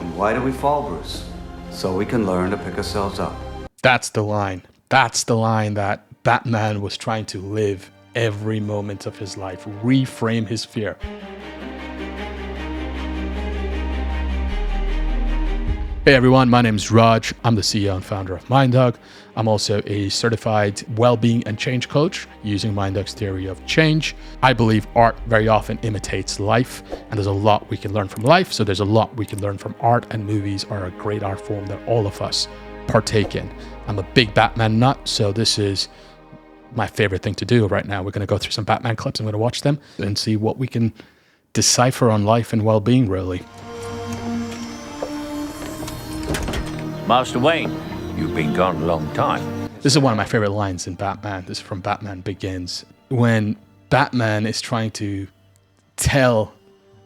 And why do we fall, Bruce? So we can learn to pick ourselves up. That's the line. That's the line that Batman was trying to live every moment of his life, reframe his fear. Hey everyone, my name is Raj. I'm the CEO and founder of MindHug. I'm also a certified well-being and change coach using MindHug's theory of change. I believe art very often imitates life, and there's a lot we can learn from life, so there's a lot we can learn from art, and movies are a great art form that all of us partake in. I'm a big Batman nut, so this is my favorite thing to do right now. We're going to go through some Batman clips. I'm going to watch them and see what we can decipher on life and well-being, really. Master Wayne, you've been gone a long time. This is one of my favorite lines in Batman. This is from Batman Begins. When Batman is trying to tell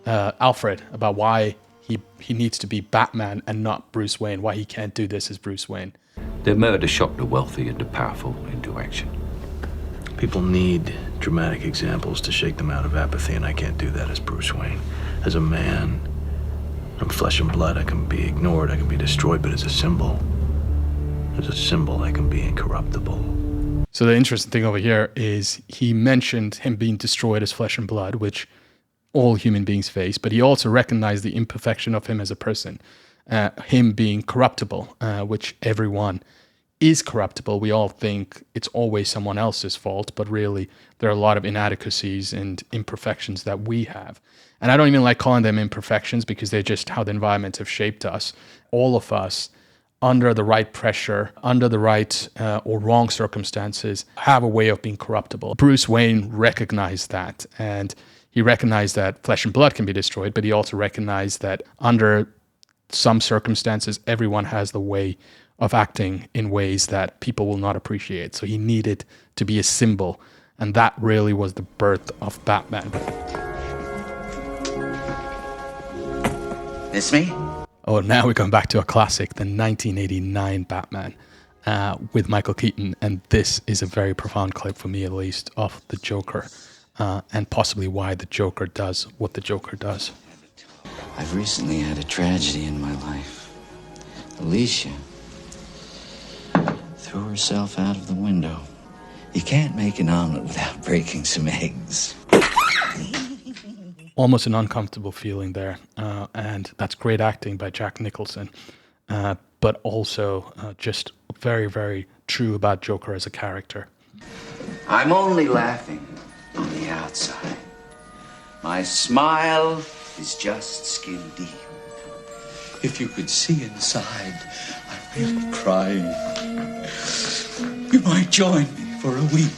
Alfred about why he needs to be Batman and not Bruce Wayne, why he can't do this as Bruce Wayne. Their murder shocked the wealthy and the powerful into action. People need dramatic examples to shake them out of apathy, and I can't do that as Bruce Wayne. As a man, I'm flesh and blood. I can be ignored, I can be destroyed, but as a symbol, I can be incorruptible. So the interesting thing over here is he mentioned him being destroyed as flesh and blood, which all human beings face, but he also recognized the imperfection of him as a person, him being corruptible, which everyone is corruptible. We all think it's always someone else's fault, but really there are a lot of inadequacies and imperfections that we have. And I don't even like calling them imperfections because they're just how the environment have shaped us. All of us, under the right pressure, under the right or wrong circumstances, have a way of being corruptible. Bruce Wayne recognized that, and he recognized that flesh and blood can be destroyed, but he also recognized that under some circumstances, everyone has the way of acting in ways that people will not appreciate. So he needed to be a symbol, and that really was the birth of Batman. It's me? Oh, now we're going back to a classic, the 1989 Batman with Michael Keaton. And this is a very profound clip for me, at least, of the Joker and possibly why the Joker does what the Joker does. I've recently had a tragedy in my life. Alicia threw herself out of the window. You can't make an omelet without breaking some eggs. Almost an uncomfortable feeling there, and that's great acting by Jack Nicholson, but also just very, very true about Joker as a character. I'm only laughing on the outside. My smile is just skin deep. If you could see inside, I'm really crying. You might join me for a weep.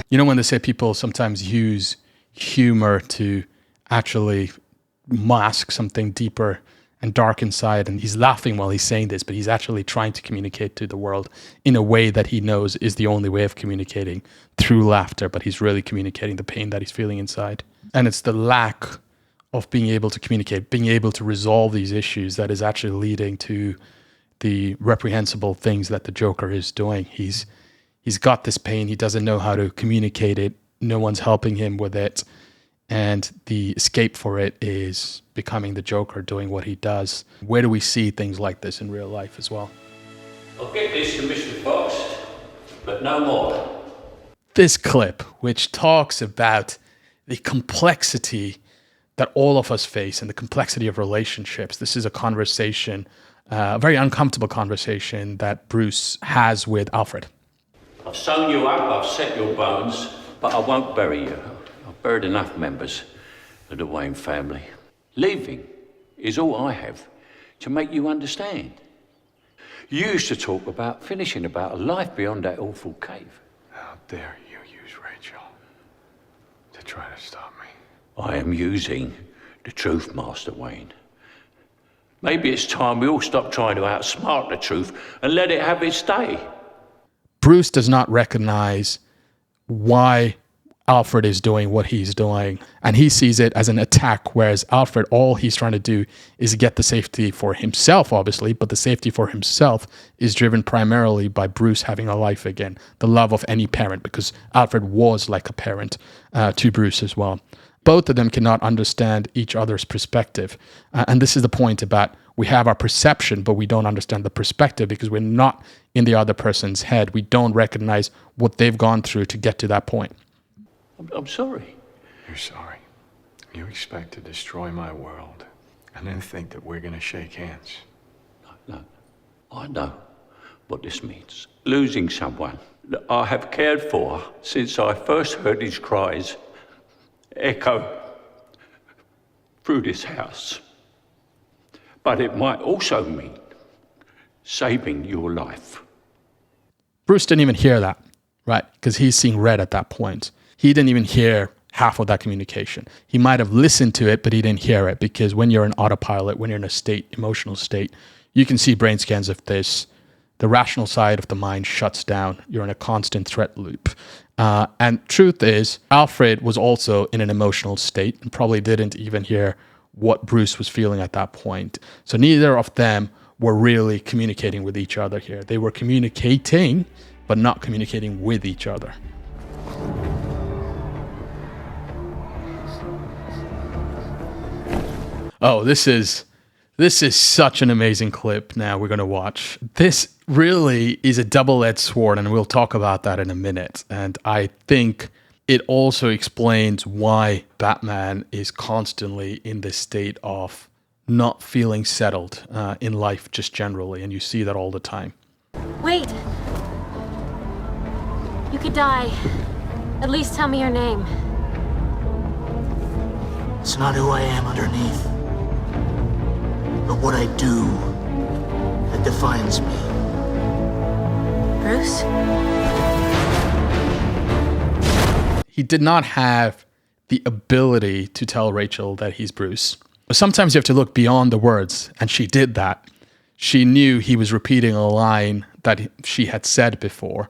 You know, when they say people sometimes use humor to actually mask something deeper and dark inside, and he's laughing while he's saying this, but he's actually trying to communicate to the world in a way that he knows is the only way of communicating, through laughter, but he's really communicating the pain that he's feeling inside. And it's the lack of being able to communicate, being able to resolve these issues that is actually leading to the reprehensible things that the Joker is doing. He's got this pain. He doesn't know how to communicate it. No one's helping him with it. And the escape for it is becoming the Joker, doing what he does. Where do we see things like this in real life as well? I'll get this to Mr. Fox, but no more. This clip, which talks about the complexity that all of us face and the complexity of relationships. This is a conversation, a very uncomfortable conversation that Bruce has with Alfred. I've sewn you up, I've set your bones, but I won't bury you. I've buried enough members of the Wayne family. Leaving is all I have to make you understand. You used to talk about finishing, about a life beyond that awful cave. How dare you use Rachel to try to stop me? I am using the truth, Master Wayne. Maybe it's time we all stop trying to outsmart the truth and let it have its day. Bruce does not recognize why Alfred is doing what he's doing, and he sees it as an attack, whereas Alfred, all he's trying to do is get the safety for himself, obviously, but the safety for himself is driven primarily by Bruce having a life again, the love of any parent, because Alfred was like a parent to Bruce as well. Both of them cannot understand each other's perspective. And this is the point about we have our perception, but we don't understand the perspective because we're not in the other person's head. We don't recognize what they've gone through to get to that point. I'm sorry. You're sorry. You expect to destroy my world and then think that we're going to shake hands. No, I know what this means. Losing someone that I have cared for since I first heard his cries echo through this house. But it might also mean saving your life. Bruce didn't even hear that, right? Because he's seeing red at that point. He didn't even hear half of that communication. He might have listened to it, but he didn't hear it, because when you're in autopilot, when you're in a state, emotional state, you can see brain scans of this. The rational side of the mind shuts down. You're in a constant threat loop. And truth is, Alfred was also in an emotional state and probably didn't even hear what Bruce was feeling at that point. So neither of them were really communicating with each other here. They were communicating, but not communicating with each other. Oh, this is such an amazing clip now we're going to watch. This really is a double-edged sword, and we'll talk about that in a minute. And I think it also explains why Batman is constantly in this state of not feeling settled in life just generally, and you see that all the time. Wait! You could die. At least tell me your name. It's not who I am underneath, but what I do that defines me. Bruce? He did not have the ability to tell Rachel that he's Bruce. Sometimes you have to look beyond the words, and she did that. She knew he was repeating a line that she had said before,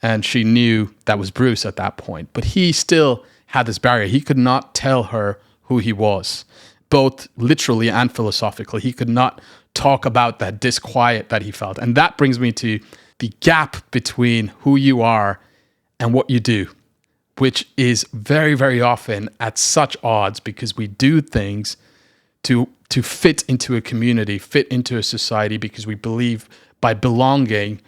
and she knew that was Bruce at that point. But he still had this barrier. He could not tell her who he was, both literally and philosophically. He could not talk about that disquiet that he felt. And that brings me to the gap between who you are and what you do, which is very, very often at such odds, because we do things to fit into a community, fit into a society, because we believe by belonging,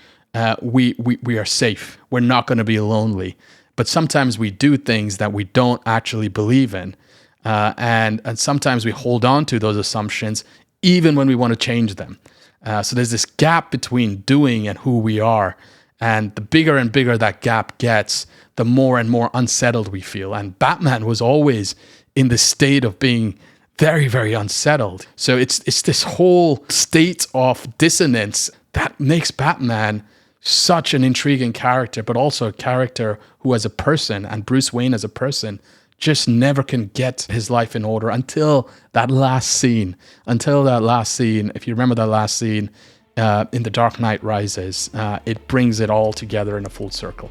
we are safe. We're not going to be lonely. But sometimes we do things that we don't actually believe in. And sometimes we hold on to those assumptions even when we want to change them. So there's this gap between doing and who we are. And the bigger and bigger that gap gets, the more and more unsettled we feel. And Batman was always in the state of being very, very unsettled. So it's this whole state of dissonance that makes Batman such an intriguing character, but also a character who, as a person, and Bruce Wayne as a person, just never can get his life in order until that last scene. If you remember that last scene in The Dark Knight Rises, it brings it all together in a full circle.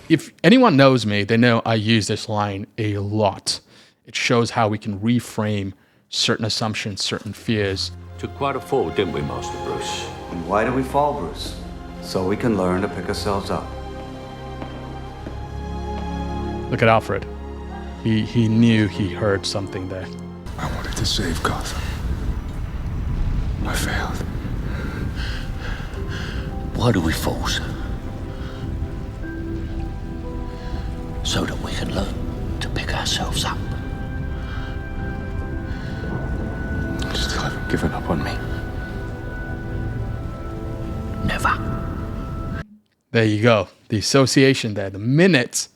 If anyone knows me, they know I use this line a lot. It shows how we can reframe certain assumptions, certain fears. Took quite a fall, didn't we, Master Bruce? And why do we fall, Bruce? So we can learn to pick ourselves up. Look at Alfred. He knew he heard something there. I wanted to save Gotham. I failed. Why do we fall, sir? So that we can learn to pick ourselves up. You still haven't given up on me. Never. There you go. The association there. The minute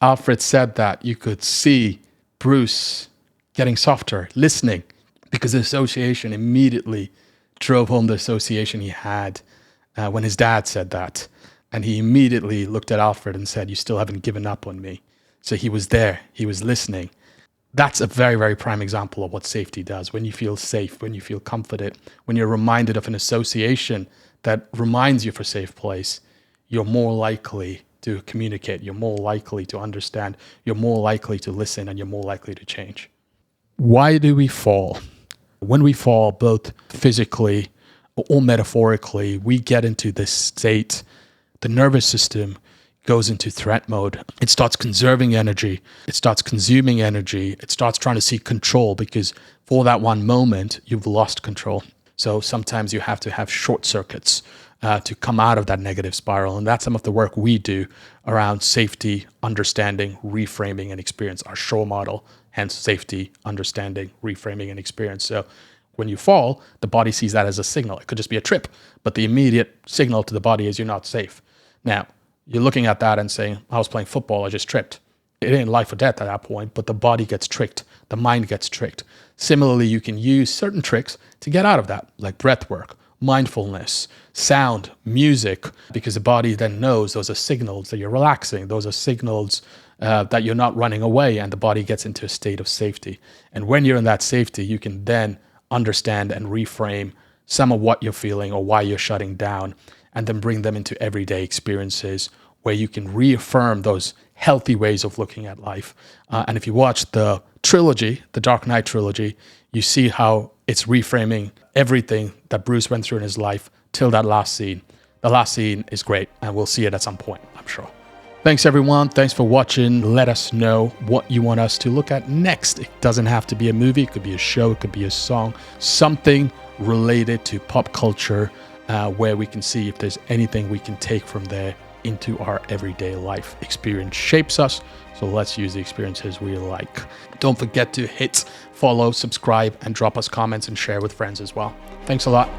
Alfred said that, you could see Bruce getting softer, listening, because the association immediately drove home the association he had when his dad said that. And he immediately looked at Alfred and said, "You still haven't given up on me." So he was there. He was listening. That's a very, very prime example of what safety does. When you feel safe, when you feel confident, when you're reminded of an association that reminds you of a safe place, you're more likely to communicate. You're more likely to understand. You're more likely to listen, and you're more likely to change. Why do we fall? When we fall, both physically or metaphorically, we get into this state. The nervous system goes into threat mode. It starts conserving energy. It starts consuming energy. It starts trying to seek control, because for that one moment, you've lost control. So sometimes you have to have short circuits to come out of that negative spiral. And that's some of the work we do around safety, understanding, reframing, and experience, our show model, hence safety, understanding, reframing, and experience. So when you fall, the body sees that as a signal. It could just be a trip, but the immediate signal to the body is you're not safe. Now, you're looking at that and saying, I was playing football, I just tripped. It ain't life or death at that point, but the body gets tricked. The mind gets tricked. Similarly, you can use certain tricks to get out of that, like breath work, mindfulness, sound, music, because the body then knows those are signals that you're relaxing. Those are signals that you're not running away, and the body gets into a state of safety. And when you're in that safety, you can then understand and reframe some of what you're feeling or why you're shutting down, and then bring them into everyday experiences where you can reaffirm those healthy ways of looking at life. And if you watch the trilogy, the Dark Knight trilogy, you see how it's reframing everything that Bruce went through in his life till that last scene. The last scene is great, and we'll see it at some point, I'm sure. Thanks, everyone. Thanks for watching. Let us know what you want us to look at next. It doesn't have to be a movie. It could be a show. It could be a song. Something related to pop culture, where we can see if there's anything we can take from there into our everyday life. Experience shapes us, so let's use the experiences we like. Don't forget to hit follow, subscribe, and drop us comments and share with friends as well. Thanks a lot.